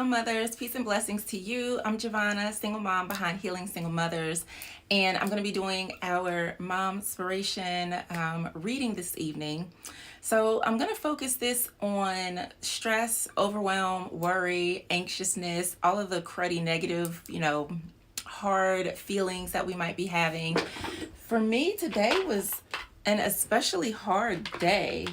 Mothers, peace and blessings to you. I'm Giovanna, single mom behind Healing Single Mothers, and I'm going to be doing our mom inspiration reading this evening. So I'm going to focus this on stress, overwhelm, worry, anxiousness, all of the cruddy negative, hard feelings that we might be having. For me, today was an especially hard day.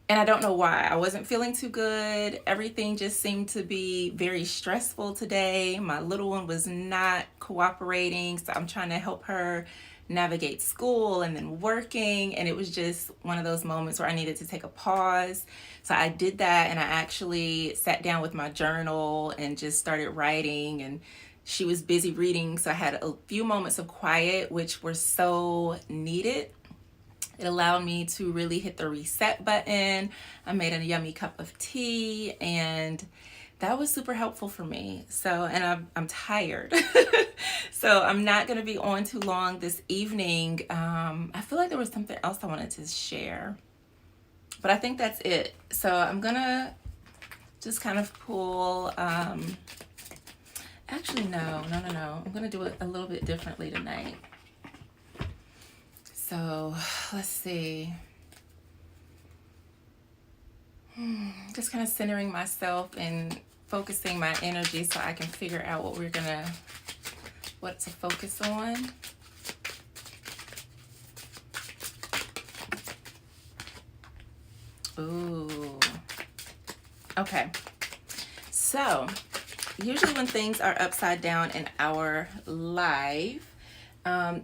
And I don't know why. I wasn't feeling too good. Everything just seemed to be very stressful today. My little one was not cooperating, so I'm trying to help her navigate school and then working. And it was just one of those moments where I needed to take a pause. So I did that, and I actually sat down with my journal and just started writing. And she was busy reading, so I had a few moments of quiet, which were so needed. It allowed me to really hit the reset button. I made a yummy cup of tea, and that was super helpful for me. So, and I'm tired. So I'm not going to be on too long this evening. I feel like there was something else I wanted to share, but I think that's it. So I'm going to just kind of pull, actually, no. I'm going to do it a little bit differently tonight. So let's see. Just kind of centering myself and focusing my energy so I can figure out what to focus on. Ooh. Okay. So usually when things are upside down in our life,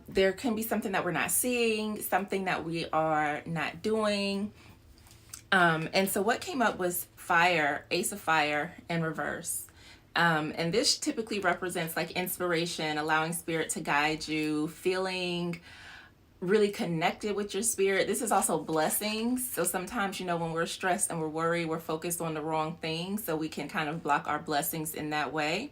there can be something that we're not seeing, something that we are not doing. And so what came up was fire, Ace of Fire in reverse. And this typically represents like inspiration, allowing spirit to guide you, feeling really connected with your spirit. This is also blessings. So sometimes, when we're stressed and we're worried, we're focused on the wrong thing. So we can kind of block our blessings in that way.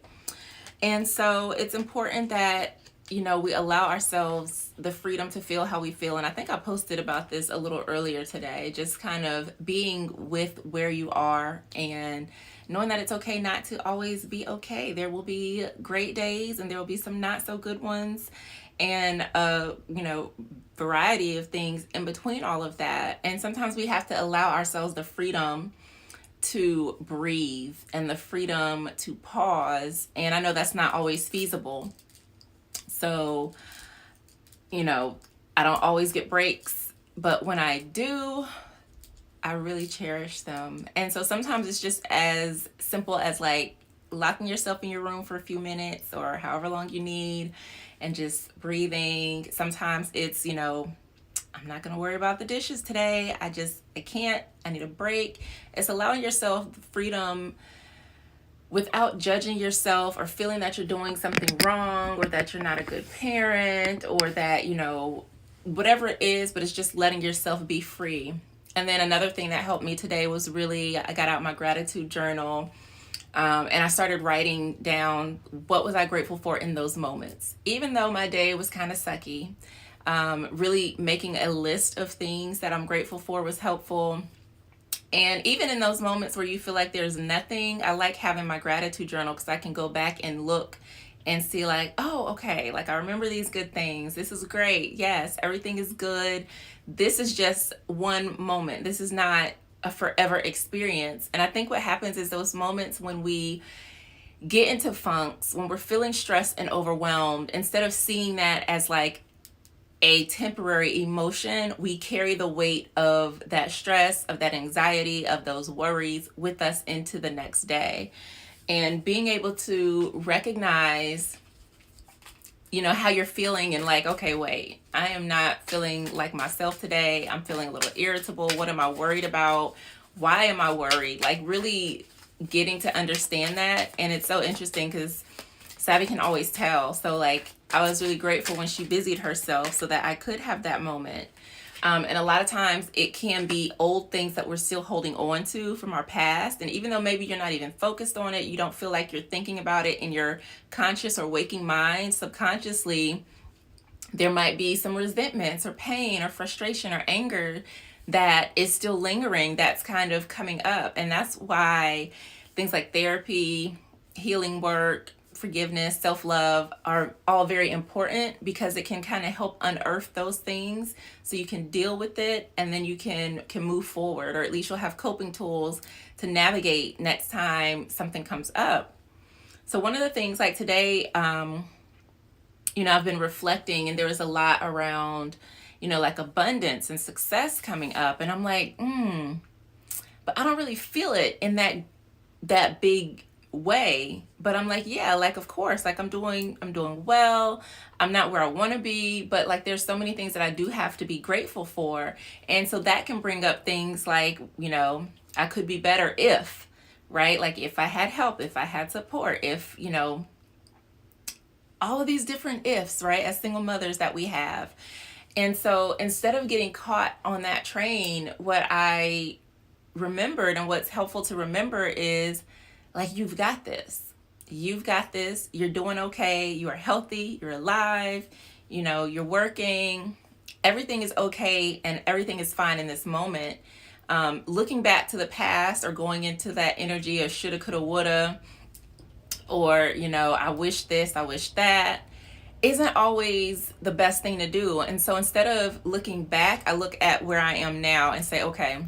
And so it's important that we allow ourselves the freedom to feel how we feel. And I think I posted about this a little earlier today, just kind of being with where you are and knowing that it's okay not to always be okay. There will be great days and there will be some not so good ones, and variety of things in between all of that. And sometimes we have to allow ourselves the freedom to breathe and the freedom to pause. And I know that's not always feasible. So, I don't always get breaks, but when I do, I really cherish them. And so sometimes it's just as simple as like locking yourself in your room for a few minutes or however long you need and just breathing. Sometimes it's, I'm not going to worry about the dishes today. I can't, I need a break. It's allowing yourself the freedom without judging yourself or feeling that you're doing something wrong or that you're not a good parent or that, whatever it is, but it's just letting yourself be free. And then another thing that helped me today was I got out my gratitude journal, and I started writing down what was I grateful for in those moments. Even though my day was kind of sucky, really making a list of things that I'm grateful for was helpful. And even in those moments where you feel like there's nothing, I like having my gratitude journal because I can go back and look and see like, oh, okay, like I remember these good things. This is great. Yes, everything is good. This is just one moment. This is not a forever experience. And I think what happens is those moments when we get into funks, when we're feeling stressed and overwhelmed, instead of seeing that as like a temporary emotion, we carry the weight of that stress, of that anxiety, of those worries with us into the next day. And being able to recognize, how you're feeling and like, okay, wait, I am not feeling like myself today. I'm feeling a little irritable. What am I worried about? Why am I worried? Like really getting to understand that. And it's so interesting because Savvy can always tell. So like, I was really grateful when she busied herself so that I could have that moment. And a lot of times it can be old things that we're still holding on to from our past. And even though maybe you're not even focused on it, you don't feel like you're thinking about it in your conscious or waking mind, subconsciously, there might be some resentments or pain or frustration or anger that is still lingering, that's kind of coming up. And that's why things like therapy, healing work, forgiveness, self-love are all very important because it can kind of help unearth those things so you can deal with it, and then you can move forward, or at least you'll have coping tools to navigate next time something comes up. So one of the things, like today, I've been reflecting, and there was a lot around, like abundance and success coming up, and I'm like, but I don't really feel it in that big way. But I'm like, yeah, like of course, like I'm doing well. I'm not where I want to be, but like there's so many things that I do have to be grateful for. And so that can bring up things like, I could be better if, right? Like if I had help, if I had support, if, all of these different ifs, right? As single mothers that we have. And so instead of getting caught on that train, what I remembered, and what's helpful to remember, is like, you've got this. You've got this. You're doing okay. You are healthy. You're alive. You're working. Everything is okay, and everything is fine in this moment. Looking back to the past, or going into that energy of shoulda, coulda, woulda, or, I wish this, I wish that, isn't always the best thing to do. And so instead of looking back, I look at where I am now and say, okay,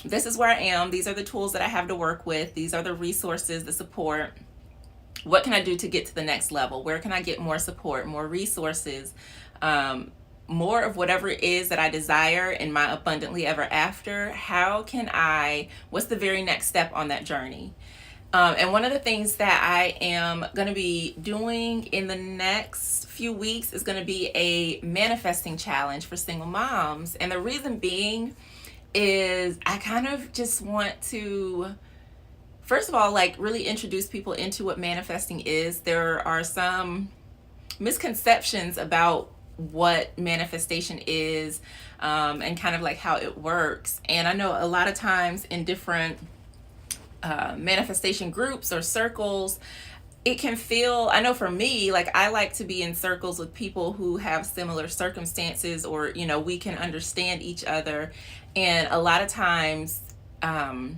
this is where I am. These are the tools that I have to work with. These are the resources, the support. What can I do to get to the next level? Where can I get more support, more resources, more of whatever it is that I desire in my abundantly ever after? What's the very next step on that journey? And one of the things that I am going to be doing in the next few weeks is going to be a manifesting challenge for single moms. And the reason being is I kind of just want to, first of all, like really introduce people into what manifesting is. There are some misconceptions about what manifestation is, and kind of like how it works. And I know a lot of times in different manifestation groups or circles, it can feel, I know for me, like I like to be in circles with people who have similar circumstances, or, we can understand each other. And a lot of times, a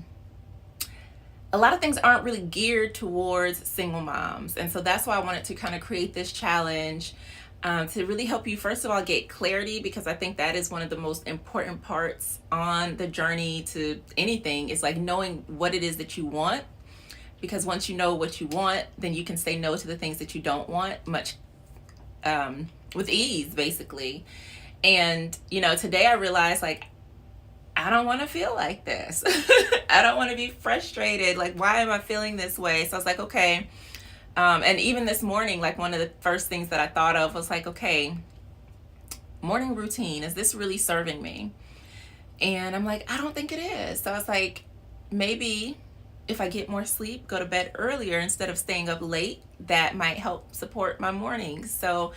lot of things aren't really geared towards single moms. And so that's why I wanted to kind of create this challenge, to really help you, first of all, get clarity, because I think that is one of the most important parts on the journey to anything, is like knowing what it is that you want. Because once you know what you want, then you can say no to the things that you don't want much, with ease, basically. And, today I realized, like, I don't want to feel like this. I don't want to be frustrated. Like, why am I feeling this way? So I was like, okay. And even this morning, like one of the first things that I thought of was like, okay, morning routine, is this really serving me? And I'm like, I don't think it is. So I was like, maybe if I get more sleep, go to bed earlier instead of staying up late, that might help support my mornings. So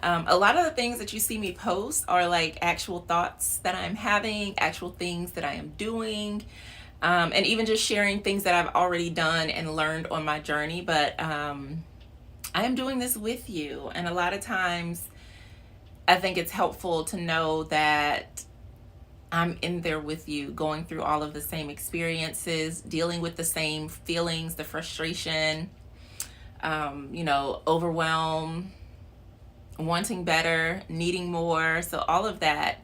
a lot of the things that you see me post are like actual thoughts that I'm having, actual things that I am doing. And even just sharing things that I've already done and learned on my journey. But I am doing this with you. And a lot of times I think it's helpful to know that I'm in there with you, going through all of the same experiences, dealing with the same feelings, the frustration, overwhelm, wanting better, needing more. So all of that,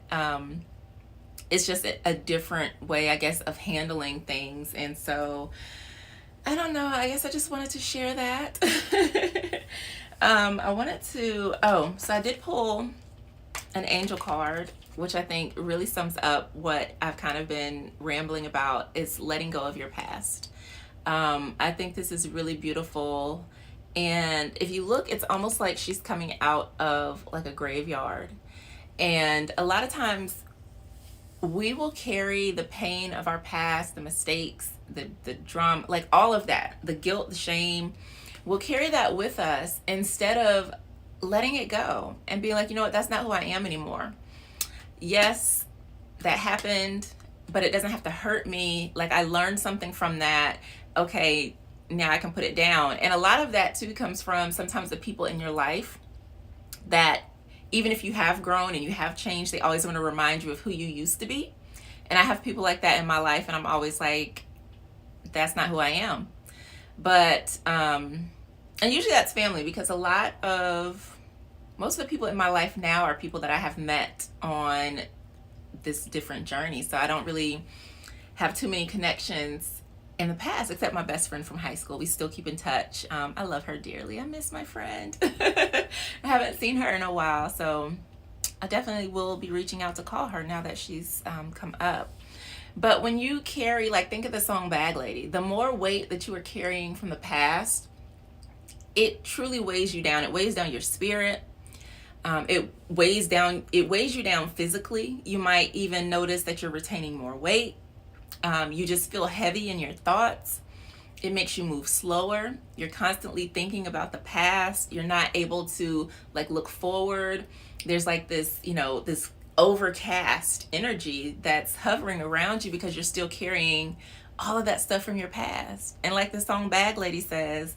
it's just a different way, I guess, of handling things. And so, I don't know, I guess I just wanted to share that. So I did pull an angel card, which I think really sums up what I've kind of been rambling about, is letting go of your past. I think this is really beautiful. And if you look, it's almost like she's coming out of like a graveyard. And a lot of times, we will carry the pain of our past, the mistakes, the drama, like all of that, the guilt, the shame. We'll carry that with us instead of letting it go and being like, you know what, that's not who I am anymore. Yes, that happened, but it doesn't have to hurt me. Like, I learned something from that. Okay, now I can put it down. And a lot of that too comes from sometimes the people in your life that, even if you have grown and you have changed, they always want to remind you of who you used to be. And I have people like that in my life, and I'm always like, that's not who I am. But and usually that's family, because most of the people in my life now are people that I have met on this different journey. So I don't really have too many connections in the past, except my best friend from high school. We still keep in touch. I love her dearly. I miss my friend. I haven't seen her in a while, so I definitely will be reaching out to call her now that she's come up. But when you carry, like, think of the song Bag Lady, the more weight that you are carrying from the past, it truly weighs you down. It weighs down your spirit. It weighs you down physically. You might even notice that you're retaining more weight. You just feel heavy in your thoughts. It makes you move slower. You're constantly thinking about the past. You're not able to, like, look forward. There's like this, this overcast energy that's hovering around you because you're still carrying all of that stuff from your past. And like the song Bag Lady says,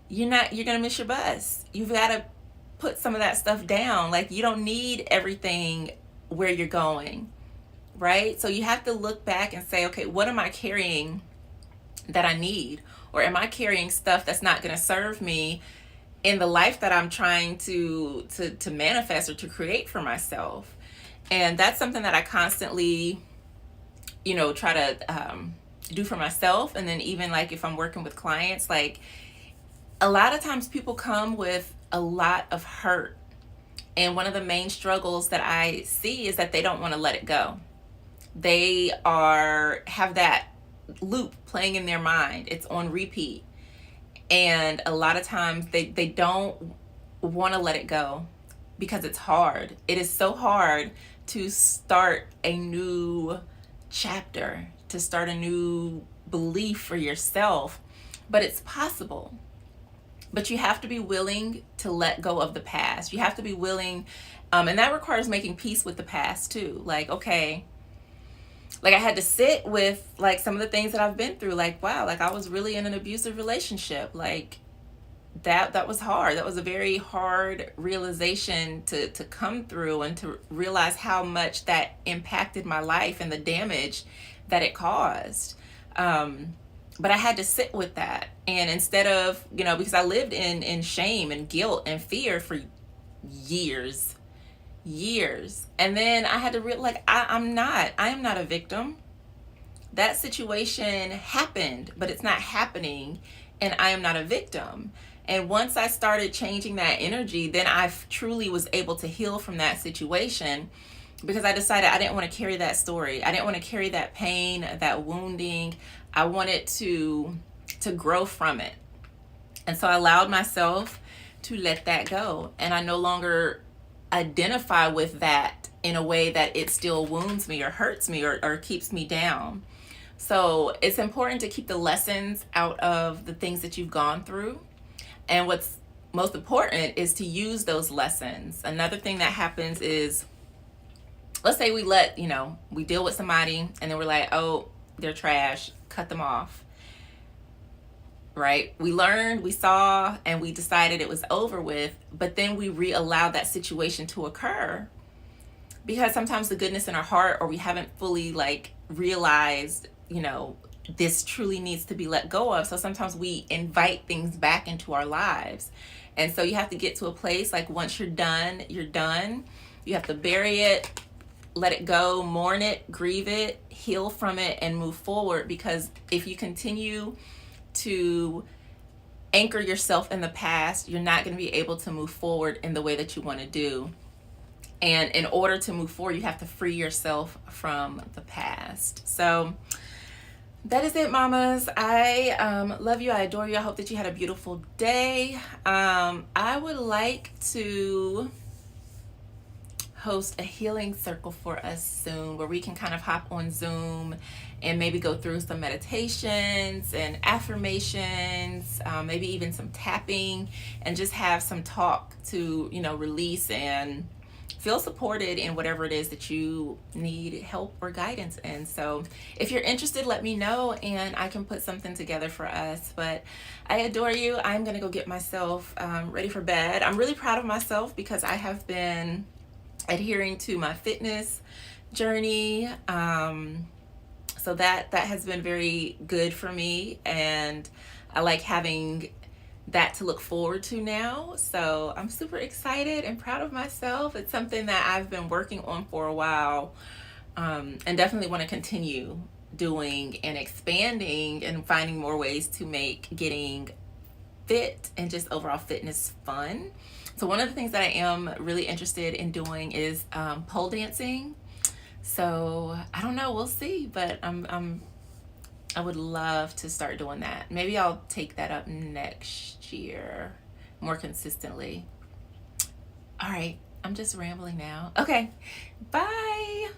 you're gonna miss your bus. You've got to put some of that stuff down. Like, you don't need everything where you're going, right? So you have to look back and say, okay, what am I carrying that I need? Or am I carrying stuff that's not going to serve me in the life that I'm trying to manifest or to create for myself? And that's something that I constantly, try to do for myself. And then even like if I'm working with clients, like, a lot of times people come with a lot of hurt. And one of the main struggles that I see is that they don't want to let it go. They have that loop playing in their mind. It's on repeat. And a lot of times they don't want to let it go because it's hard. It is so hard to start a new chapter, to start a new belief for yourself. But it's possible. But you have to be willing to let go of the past. You have to be willing, and that requires making peace with the past too. Like, okay, like I had to sit with like some of the things that I've been through. Like, wow, like I was really in an abusive relationship. Like that was hard. That was a very hard realization to come through, and to realize how much that impacted my life and the damage that it caused. But I had to sit with that. And instead of, because I lived in shame and guilt and fear for years. And then I had to realize, like, I am not a victim. That situation happened, but it's not happening, and I am not a victim. And once I started changing that energy, then I truly was able to heal from that situation, because I decided I didn't want to carry that story. I didn't want to carry that pain, that wounding. I wanted to grow from it. And so I allowed myself to let that go. And I no longer identify with that in a way that it still wounds me or hurts me or keeps me down. So it's important to keep the lessons out of the things that you've gone through. And what's most important is to use those lessons. Another thing that happens is, let's say we deal with somebody and then we're like, oh, they're trash, cut them off, right? We learned, we saw, and we decided it was over with, but then we allow that situation to occur because sometimes the goodness in our heart, or we haven't fully like realized, this truly needs to be let go of. So sometimes we invite things back into our lives. And so you have to get to a place like, once you're done, you're done. You have to bury it, let it go, mourn it, grieve it, heal from it, and move forward. Because if you continue to anchor yourself in the past, you're not going to be able to move forward in the way that you want to do. And in order to move forward, you have to free yourself from the past. So that is it, mamas. I love you. I adore you. I hope that you had a beautiful day. I would like to host a healing circle for us soon, where we can kind of hop on Zoom and maybe go through some meditations and affirmations, maybe even some tapping, and just have some talk to, release and feel supported in whatever it is that you need help or guidance in. So if you're interested, let me know and I can put something together for us. But I adore you. I'm going to go get myself ready for bed. I'm really proud of myself because I have been adhering to my fitness journey. So that has been very good for me, and I like having that to look forward to now. So I'm super excited and proud of myself. It's something that I've been working on for a while, and definitely want to continue doing and expanding and finding more ways to make getting fit and just overall fitness fun. So one of the things that I am really interested in doing is pole dancing. So I don't know, we'll see, but I would love to start doing that. Maybe I'll take that up next year more consistently. All right, I'm just rambling now. Okay, bye.